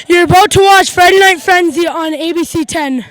You're about to watch Friday Night Frenzy on ABC 10.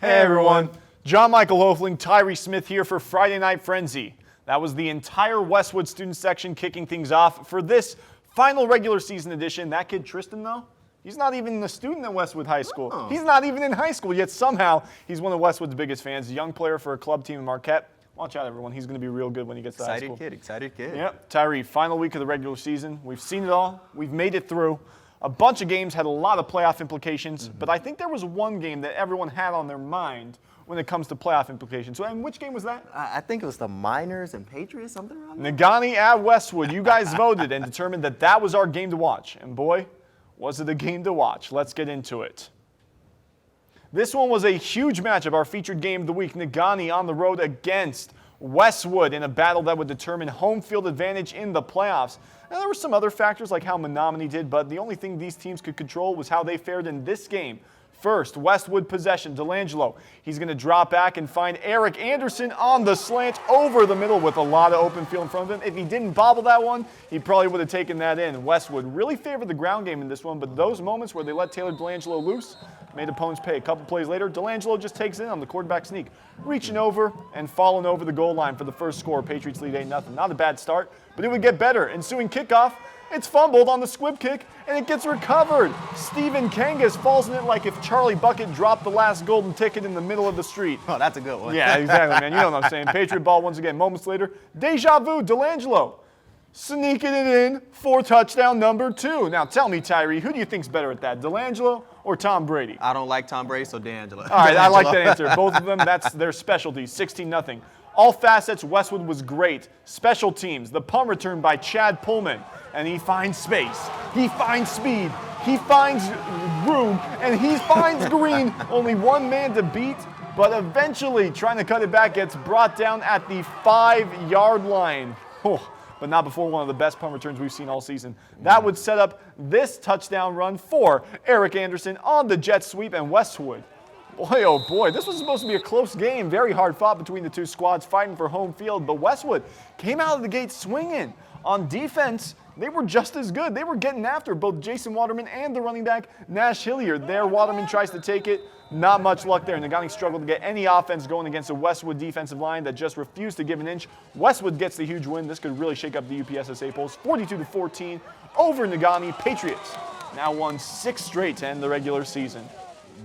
Hey everyone, John Michael Hoefling, Tyree Smith here for Friday Night Frenzy. That was the entire Westwood student section kicking things off for this final regular season edition. That kid Tristan though, he's not even a student at Westwood High School. Oh. He's not even in high school, yet somehow he's one of Westwood's biggest fans. A young player for a club team in Marquette. Watch out everyone, he's going to be real good when he gets to high school. Excited kid. Yep, Tyree, final week of the regular season. We've seen it all, we've made it through. A bunch of games had a lot of playoff implications, but I think there was one game that everyone had on their mind when it comes to playoff implications. So, and which game was that? I think it was the Miners and Patriots, something around there. Nagani at Westwood. You guys voted and determined that that was our game to watch. And boy, was it a game to watch. Let's get into it. This one was a huge matchup, our featured game of the week. Nagani on the road against Westwood in a battle that would determine home field advantage in the playoffs. Now, there were some other factors like how Menominee did, but the only thing these teams could control was how they fared in this game. First, Westwood possession, Delangelo. He's going to drop back and find Eric Anderson on the slant over the middle with a lot of open field in front of him. If he didn't bobble that one, he probably would have taken that in. Westwood really favored the ground game in this one, but those moments where they let Taylor Delangelo loose made opponents pay. A couple plays later, Delangelo just takes it in on the quarterback sneak, reaching over and falling over the goal line for the first score. Patriots lead 8-0. Not a bad start, but it would get better. Ensuing kickoff, it's fumbled on the squib kick, and it gets recovered. Steven Kangas falls in it like if Charlie Bucket dropped the last golden ticket in the middle of the street. Oh, that's a good one. Yeah, exactly, man. You know what I'm saying. Patriot ball once again. Moments later, deja vu, Delangelo sneaking it in for touchdown number 2. Now, tell me, Tyree, who do you think's better at that, Delangelo or Tom Brady? I don't like Tom Brady, so D'Angelo. All right, I like that answer. Both of them, that's their specialty, 16-0. All facets, Westwood was great. Special teams, the punt return by Chad Pullman. And he finds space, he finds speed, he finds room, and he finds Green. Only one man to beat, but eventually trying to cut it back gets brought down at the 5-yard line. Oh, but not before one of the best punt returns we've seen all season. That would set up this touchdown run for Eric Anderson on the jet sweep, and Westwood. Boy, oh boy, this was supposed to be a close game. Very hard fought between the two squads fighting for home field, but Westwood came out of the gate swinging. On defense, they were just as good. They were getting after both Jason Waterman and the running back, Nash Hilliard. There, Waterman tries to take it. Not much luck there. Nagani struggled to get any offense going against a Westwood defensive line that just refused to give an inch. Westwood gets the huge win. This could really shake up the UPSSA polls. 42-14 over Nagani. Patriots now won 6 straight to end the regular season.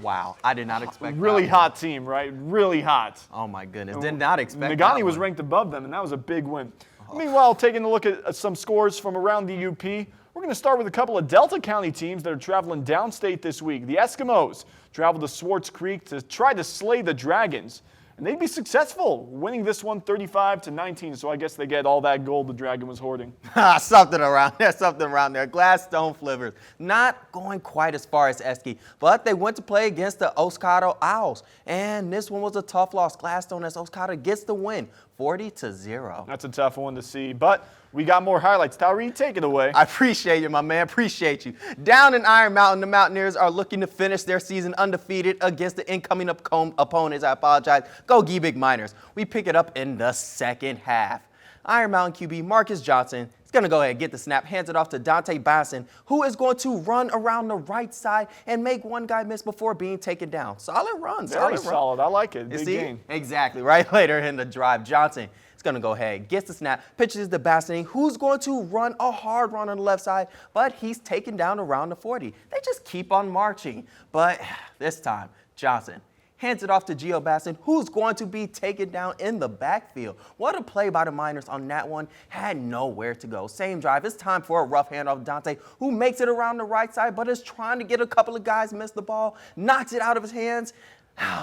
Wow, I did not expect that. Really hot team, right? Really hot. Oh my goodness, did not expect that. Nagani was ranked above them, and that was a big win. Meanwhile, taking a look at some scores from around the UP, we're going to start with a couple of Delta County teams that are traveling downstate this week. The Eskimos traveled to Swartz Creek to try to slay the Dragons, and they'd be successful, winning this one 35-19. So I guess they get all that gold the Dragon was hoarding. Something around there. Gladstone Flippers. Not going quite as far as Eski, but they went to play against the Oscado Owls, and this one was a tough loss. Gladstone as Oscado gets the win, 40-0. That's a tough one to see, but we got more highlights. Tyree, take it away. I appreciate you, my man. Appreciate you. Down in Iron Mountain, the Mountaineers are looking to finish their season undefeated against the incoming opponents. I apologize. Go Big Miners. We pick it up in the second half. Iron Mountain QB Marcus Johnson is going to go ahead and get the snap, hands it off to Dante Basson, who is going to run around the right side and make one guy miss before being taken down. Solid run. Very solid. I like it. Big game. Exactly. Right later in the drive, Johnson is going to go ahead, gets the snap, pitches to Basson, who's going to run a hard run on the left side, but he's taken down around the 40. They just keep on marching. But this time, Johnson hands it off to Gio Basson, who's going to be taken down in the backfield. What a play by the Miners on that one. Had nowhere to go. Same drive. It's time for a rough handoff. Dante, who makes it around the right side, but is trying to get a couple of guys miss the ball, knocks it out of his hands.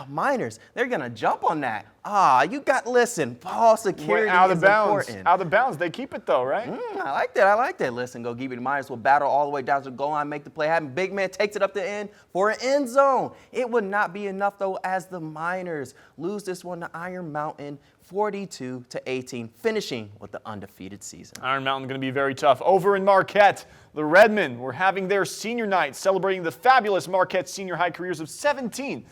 Miners, they're going to jump on that. Listen, ball security out of is bounds. important. Out of bounds. They keep it, though, right? I like that. Listen, go give it. Miners will battle all the way down to the goal line, make the play happen. Big man takes it up the end for an end zone. It would not be enough, though, as the Miners lose this one to Iron Mountain 42-18, finishing with the undefeated season. Iron Mountain going to be very tough. Over in Marquette, the Redmen were having their senior night, celebrating the fabulous Marquette senior high careers of 17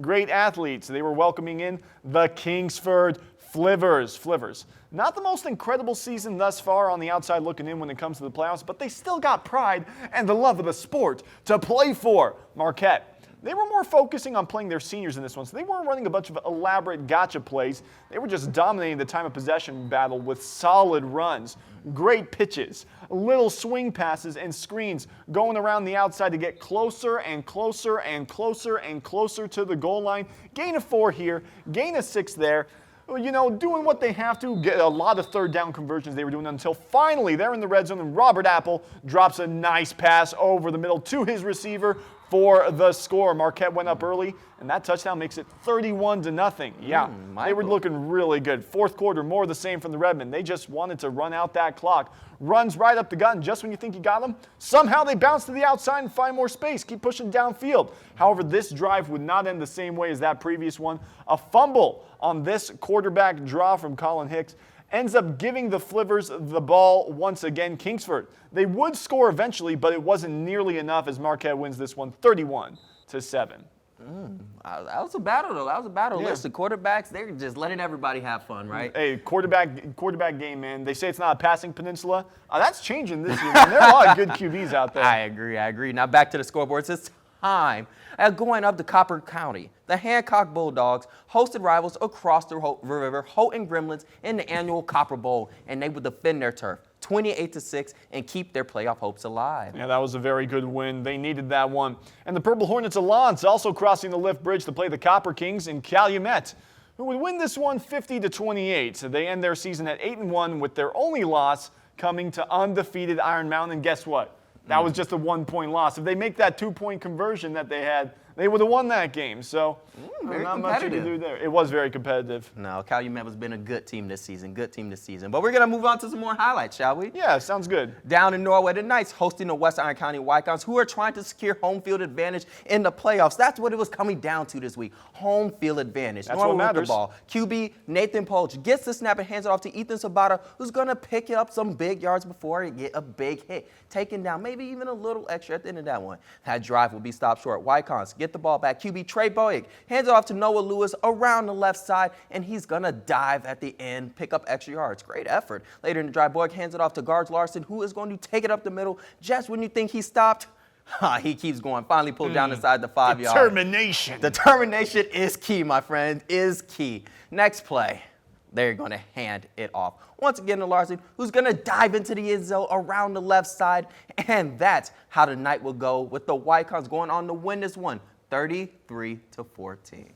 great athletes. They were welcoming in the Kingsford Flivers. Not the most incredible season thus far on the outside looking in when it comes to the playoffs, but they still got pride and the love of the sport to play for. Marquette, they were more focusing on playing their seniors in this one, so they weren't running a bunch of elaborate gotcha plays. They were just dominating the time of possession battle with solid runs, great pitches, little swing passes and screens going around the outside to get closer and closer and closer and closer to the goal line. Gain of 4 here, gain of 6 there. Doing what they have to, get a lot of third down conversions they were doing until finally they're in the red zone and Robert Apple drops a nice pass over the middle to his receiver for the score. Marquette went up early, and that touchdown makes it 31-0. Yeah, they were looking really good. Fourth quarter, more of the same from the Redmen. They just wanted to run out that clock. Runs right up the gut, and just when you think you got them, somehow they bounce to the outside and find more space, keep pushing downfield. However, this drive would not end the same way as that previous one. A fumble on this quarterback draw from Colin Hicks ends up giving the Flivers the ball once again. Kingsford, they would score eventually, but it wasn't nearly enough as Marquette wins this one 31-7. That was a battle, though. That was a battle. Yeah. Listen, quarterbacks, they're just letting everybody have fun, right? Hey, quarterback game, man. They say it's not a passing peninsula. That's changing this year, man. There are a lot of good QBs out there. I agree. Now back to the scoreboards. It's time. Going up to Copper County, the Hancock Bulldogs hosted rivals across the river, Houghton Gremlins, in the annual Copper Bowl, and they would defend their turf 28-6 and keep their playoff hopes alive. Yeah, that was a very good win. They needed that one. And the Purple Hornets Alliance also crossing the Lift Bridge to play the Copper Kings in Calumet, who would win this one 50-28. So they end their season at 8-1 with their only loss coming to undefeated Iron Mountain. And guess what? That was just a 1-point loss. If they make that 2-point conversion that they had, they would have won that game. So not much you can do there. It was very competitive. No, Calumet has been a good team this season. But we're going to move on to some more highlights, shall we? Yeah, sounds good. Down in Norway, the Knights hosting the West Iron County Wycons, who are trying to secure home field advantage in the playoffs. That's what it was coming down to this week. Home field advantage. That's Norway what matters. With the ball. QB Nathan Polch gets the snap and hands it off to Ethan Sabata, who's going to pick it up some big yards before he get a big hit. Taking down maybe even a little extra at the end of that one. That drive will be stopped short. Wycons get the ball back. QB Trey Boyek hands it off to Noah Lewis around the left side, and he's going to dive at the end, pick up extra yards. Great effort. Later in the drive, Boyek hands it off to Guards Larson, who is going to take it up the middle. Just when you think he stopped, he keeps going. Finally pulled down inside the 5-yard. Determination is key, my friend, is key. Next play, they're going to hand it off. Once again to Larson, who's going to dive into the end zone around the left side. And that's how the night will go, with the Wycons going on to win this one, 33-14.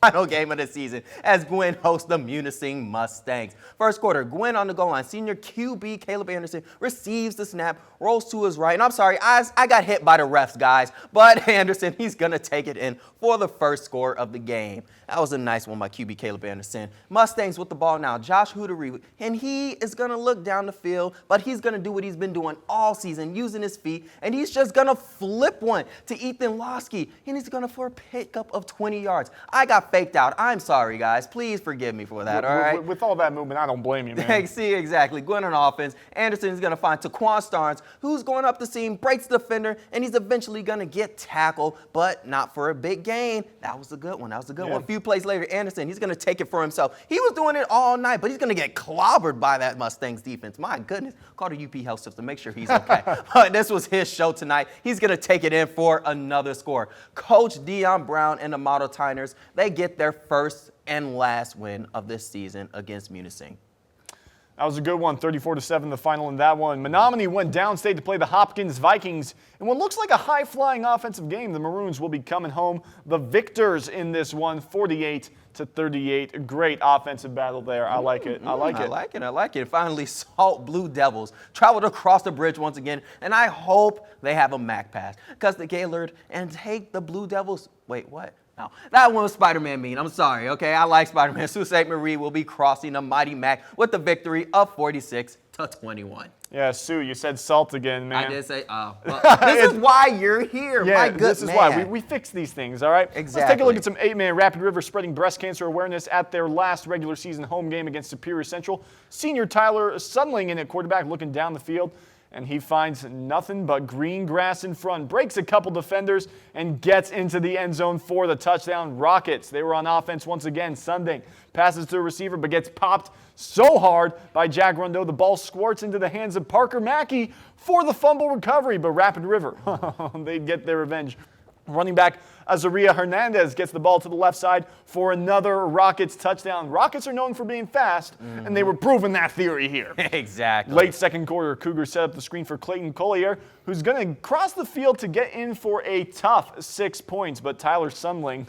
Final game of the season as Gwen hosts the Munising Mustangs. First quarter, Gwen on the goal line. Senior QB Caleb Anderson receives the snap, rolls to his right. And I'm sorry, I got hit by the refs, guys. But Anderson, he's going to take it in for the first score of the game. That was a nice one by QB Caleb Anderson. Mustangs with the ball now. Josh Hootery, and he is going to look down the field, but he's going to do what he's been doing all season, using his feet, and he's just going to flip one to Ethan Losky, and he's going to for a pickup of 20 yards. I got faked out. I'm sorry, guys. Please forgive me for that, all right? With all that movement, I don't blame you, man. See, exactly. Going on offense, Anderson is going to find Taquan Starnes, who's going up the seam, breaks the defender, and he's eventually going to get tackled, but not for a big gain. That was a good one. A few plays later, Anderson, he's going to take it for himself. He was doing it all night, but he's going to get clobbered by that Mustangs defense. My goodness. Call the UP Health System. Make sure he's okay. But this was his show tonight. He's going to take it in for another score. Coach Dion Brown and the Model Tiners, they get their first and last win of this season against Munising. That was a good one, 34-7, the final in that one. Menominee went downstate to play the Hopkins Vikings. In what looks like a high-flying offensive game, the Maroons will be coming home the victors in this one, 48-35. to 38. A great offensive battle there. I like it. I like it. Finally, Salt Blue Devils traveled across the bridge once again, and I hope they have a MAC pass because the Gaylord and take the Blue Devils. Wait, what? No, that one was Spider-Man mean. I'm sorry, okay? I like Spider-Man. Sault Ste. Marie will be crossing the mighty MAC with the victory of 46-21. Yeah, Sue, you said Salt again, man. I did say, well, this is why you're here, yeah, my good this is man. why. We fix these things, all right? Exactly. Let's take a look at some 8-man Rapid River spreading breast cancer awareness at their last regular season home game against Superior Central. Senior Tyler Sudling in at quarterback looking down the field, and he finds nothing but green grass in front, breaks a couple defenders, and gets into the end zone for the touchdown. Rockets, they were on offense once again. Sunding passes to a receiver, but gets popped so hard by Jack Rondeau. The ball squirts into the hands of Parker Mackey for the fumble recovery, but Rapid River, they get their revenge. Running back Azaria Hernandez gets the ball to the left side for another Rockets touchdown. Rockets are known for being fast, and they were proving that theory here. Exactly. Late second quarter, Cougars set up the screen for Clayton Collier, who's going to cross the field to get in for a tough 6 points. But Tyler Sundling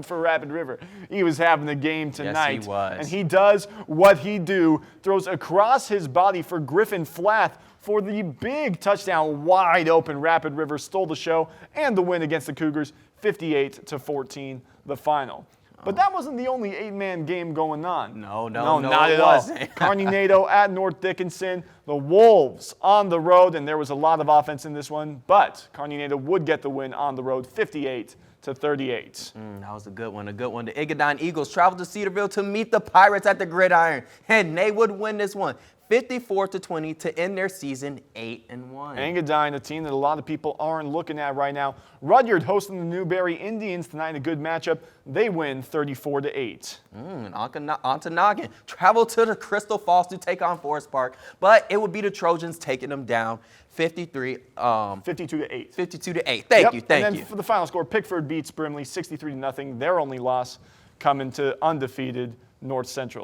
for Rapid River, he was having a game tonight. Yes, he was. And he does what he do, throws across his body for Griffin Flath for the big touchdown. Wide open. Rapid River stole the show and the win against the Cougars, 58-14, the final. But that wasn't the only 8-man game going on. No, not it at all. wasn't. Kearney NATO at North Dickinson. The Wolves on the road, and there was a lot of offense in this one, but Kearney NATO would get the win on the road, 58-38. That was a good one, The Igadine Eagles traveled to Cedarville to meet the Pirates at the Gridiron, and they would win this one, 54-20 to end their season 8-1. Engadine, a team that a lot of people aren't looking at right now. Rudyard hosting the Newberry Indians tonight, a good matchup. They win 34-8. And Ontonagon traveled to the Crystal Falls to take on Forest Park, but it would be the Trojans taking them down 52-8. 52-8. Thank you. And then for the final score, Pickford beats Brimley 63-0. Their only loss coming to undefeated North Central.